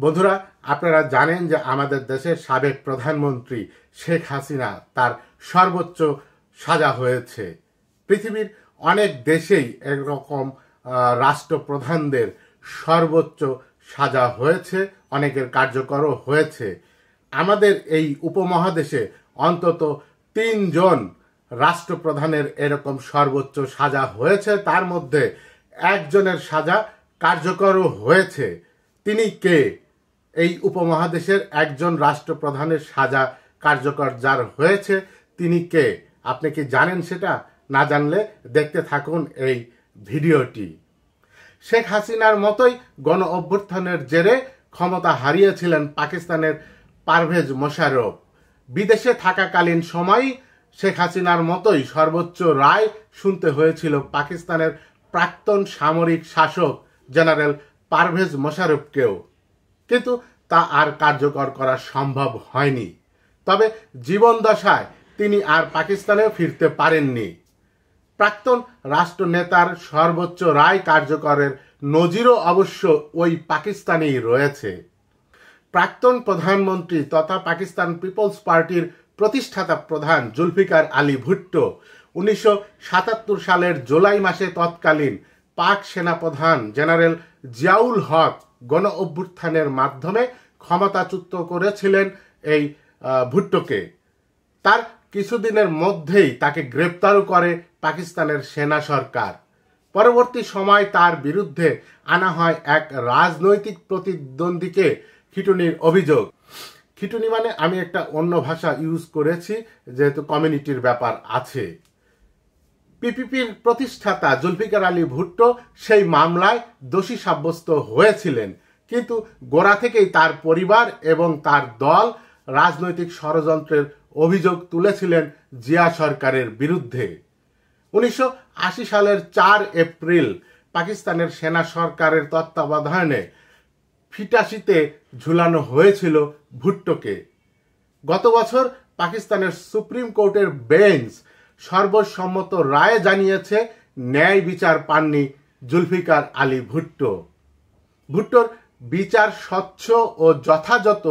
বন্ধুরা, আপনারা জানেন যে আমাদের দেশের সাবেক প্রধানমন্ত্রী শেখ হাসিনা তার সর্বোচ্চ সাজা হয়েছে। পৃথিবীর অনেক দেশেই এরকম রাষ্ট্রপ্রধানদের সর্বোচ্চ সাজা হয়েছে, অনেকের কার্যকরও হয়েছে। আমাদের এই উপমহাদেশে অন্তত 3 জন রাষ্ট্রপ্রধানের এরকম সর্বোচ্চ সাজা হয়েছে, তার মধ্যে একজনের সাজা কার্যকরও হয়েছে। তিনি কে? এই উপমহাদেশের একজন রাষ্ট্রপ্রধানের সাজা কার্যকর যার হয়েছে তিনি কে? আপনি কি জানেন সেটা? না জানলে দেখতে থাকুন এই ভিডিওটি। শেখ হাসিনার মতোই গণ অভ্যুত্থানের জেরে ক্ষমতা হারিয়েছিলেন পাকিস্তানের পারভেজ মোশাররফ। বিদেশে থাকাকালীন সময় শেখ হাসিনার মতোই সর্বোচ্চ রায় শুনতে হয়েছিল পাকিস্তানের প্রাক্তন সামরিক শাসক জেনারেল পারভেজ মোশাররফকেও, কিন্তু তা আর কার্যকর করা সম্ভব হয়নি। তবে জীবনদশায় তিনি আর পাকিস্তানেও ফিরতে পারেননি। প্রাক্তন রাষ্ট্রনেতার সর্বোচ্চ রায় কার্যকরের নজিরও অবশ্য ওই পাকিস্তানেই রয়েছে। প্রাক্তন প্রধানমন্ত্রী তথা পাকিস্তান পিপলস পার্টির প্রতিষ্ঠাতা প্রধান জুলফিকার আলী ভুট্টো 1977 সালের জুলাই মাসে তৎকালীন পাক সেনাপ্রধান জেনারেল জিয়াউল হক গণ অভ্যুত্থানের মাধ্যমে ক্ষমতাচ্যুত করেছিলেন এই ভুট্টোকে। তার কিছুদিনের মধ্যেই তাকে গ্রেপ্তারও করে পাকিস্তানের সেনা সরকার। পরবর্তী সময় তার বিরুদ্ধে আনা হয় এক রাজনৈতিক প্রতিদ্বন্দ্বীকে খিঁটুনির অভিযোগ। খিঁটুনি মানে আমি একটা অন্য ভাষা ইউজ করেছি যেহেতু কমিউনিটির ব্যাপার আছে। পিপিপির প্রতিষ্ঠাতা জুলফিকার আলী ভুট্টো সেই মামলায় দোষী সাব্যস্ত হয়েছিলেন, কিন্তু গোড়া থেকেই তার পরিবার এবং তার দল রাজনৈতিক ষড়যন্ত্রের অভিযোগ তুলেছিলেন জিয়া সরকারের বিরুদ্ধে। 1980 সালের 4 এপ্রিল পাকিস্তানের সেনা সরকারের তত্ত্বাবধানে ফিটাসিতে ঝুলানো হয়েছিল ভুট্টোকে। গত বছর পাকিস্তানের সুপ্রিম কোর্টের বেঞ্চ সর্বসম্মত রায়ে জানিয়েছে ন্যায় বিচার পাননি জুলফিকার আলী ভুট্টো। ভুট্টোর বিচার স্বচ্ছ ও যথাযথ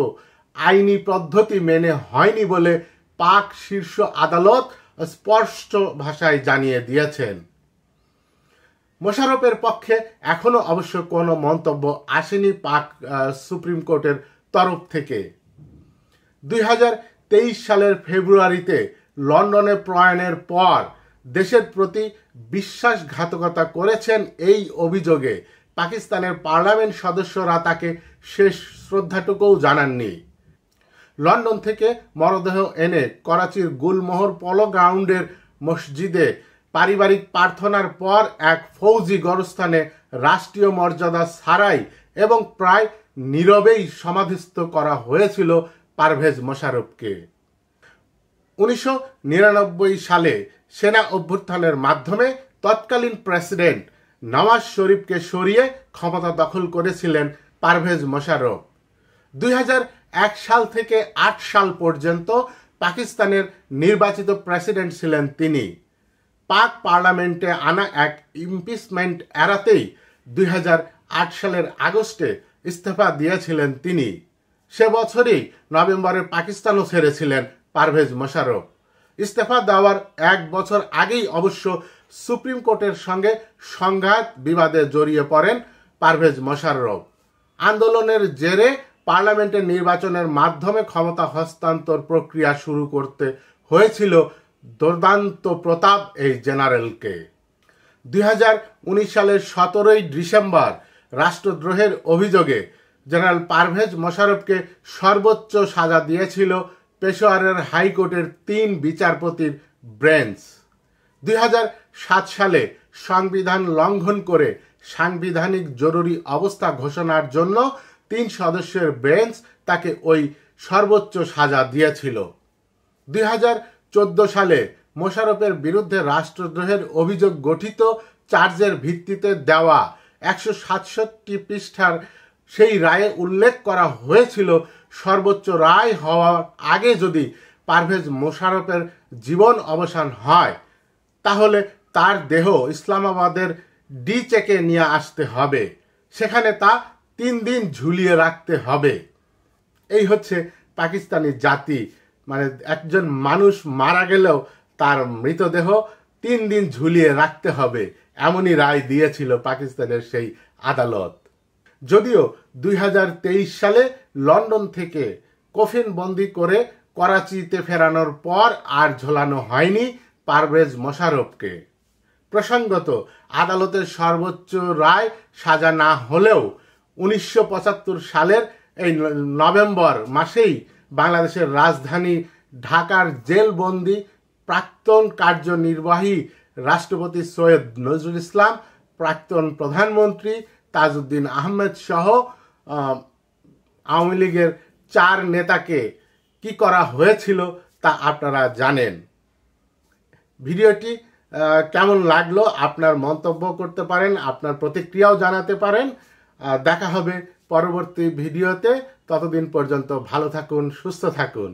আইনি পদ্ধতি মেনে হয়নি বলে পাক শীর্ষ আদালত স্পষ্ট ভাষায় জানিয়ে দিয়েছেন। মোশাররফের পক্ষে এখনো অবশ্য কোনো মন্তব্য আসেনি পাক সুপ্রিম কোর্টের তরফ থেকে। 2023 সালের ফেব্রুয়ারিতে লন্ডনে প্রয়াণের পর দেশের প্রতি বিশ্বাসঘাতকতা করেছেন এই অভিযোগে পাকিস্তানের পার্লামেন্ট সদস্যরা তাকে শেষ শ্রদ্ধাটুকুও জানাননি। লন্ডন থেকে মরদেহ এনে করাচির গুলমোহর পলো গ্রাউন্ডের মসজিদে পারিবারিক প্রার্থনার পর এক ফৌজি গোরস্থানে রাষ্ট্রীয় মর্যাদা ছাড়াই এবং প্রায় নীরবেই সমাধিস্থ করা হয়েছিল পারভেজ মোশাররফকে। 1999 সালে সেনা অভ্যুত্থানের মাধ্যমে তৎকালীন প্রেসিডেন্ট নওয়াজ শরীফকে সরিয়ে ক্ষমতা দখল করেছিলেন পারভেজ মোশাররফ। 2001 সাল থেকে 8 সাল পর্যন্ত পাকিস্তানের নির্বাচিত প্রেসিডেন্ট ছিলেন তিনি। পাক পার্লামেন্টে আনা এক ইমপিচমেন্ট এড়াতেই 2008 সালের আগস্টে ইস্তফা দিয়েছিলেন তিনি। সে বছরই নভেম্বরে পাকিস্তানও ছেড়েছিলেন পারভেজ মোশাররফ। ইস্তফা দেওয়ার 1 বছর আগেই অবশ্য সুপ্রিম কোর্টের সঙ্গে সংঘাত বিবাদে জড়িয়ে পড়েন পারভেজ মোশাররফ। আন্দোলনের জেরে পার্লামেন্টের নির্বাচনের মাধ্যমে ক্ষমতা হস্তান্তর প্রক্রিয়া শুরু করতে হয়েছিল দুর্দান্ত প্রতাপ এই জেনারেলকে। 2019 সালের 17 ডিসেম্বর রাষ্ট্রদ্রোহের অভিযোগে জেনারেল পারভেজ মোশাররফকে সর্বোচ্চ সাজা দিয়েছিল পেশোয়ারের হাইকোর্টের 3 বিচারপতির বেঞ্চ। 2007 সালে সংবিধান লঙ্ঘন করে সাংবিধানিক জরুরি অবস্থা ঘোষণার জন্য 3 সদস্যের বেঞ্চ তাকে ওই সর্বোচ্চ সাজা দিয়েছিল। 2014 সালে মোশাররফের বিরুদ্ধে রাষ্ট্রদ্রোহের অভিযোগ গঠিত চার্জের ভিত্তিতে দেওয়া 167 পৃষ্ঠার সেই রায়ে উল্লেখ করা হয়েছিল সর্বোচ্চ রায় হওয়ার আগে যদি পারভেজ মোশাররফের জীবন অবসান হয় তাহলে তার দেহ ইসলামাবাদের ডি চেকে নিয়ে আসতে হবে। সেখানে তা 3 দিন ঝুলিয়ে রাখতে হবে। এই হচ্ছে পাকিস্তানি জাতি, মানে একজন মানুষ মারা গেলেও তার মৃতদেহ 3 দিন ঝুলিয়ে রাখতে হবে, এমনই রায় দিয়েছিল পাকিস্তানের সেই আদালত। যদিও 2023 সালে লন্ডন থেকে কফিন বন্দি করে করাচিতে ফেরানোর পর আর ঝোলানো হয়নি পারভেজ মোশাররফকে। প্রসঙ্গত, আদালতের সর্বোচ্চ রায় সাজা না হলেও 1975 সালের এই নভেম্বর মাসেই বাংলাদেশের রাজধানী ঢাকার জেলবন্দি প্রাক্তন কার্যনির্বাহী রাষ্ট্রপতি সৈয়দ নজরুল ইসলাম, প্রাক্তন প্রধানমন্ত্রী তাজউদ্দিন আহমেদ সহ আওয়ামী লীগের 4 নেতাকে কি করা হয়েছিল তা আপনারা জানেন। ভিডিওটি কেমন লাগলো আপনার মন্তব্য করতে পারেন, আপনার প্রতিক্রিয়াও জানাতে পারেন। দেখা হবে পরবর্তী ভিডিওতে। ততদিন পর্যন্ত ভালো থাকুন, সুস্থ থাকুন।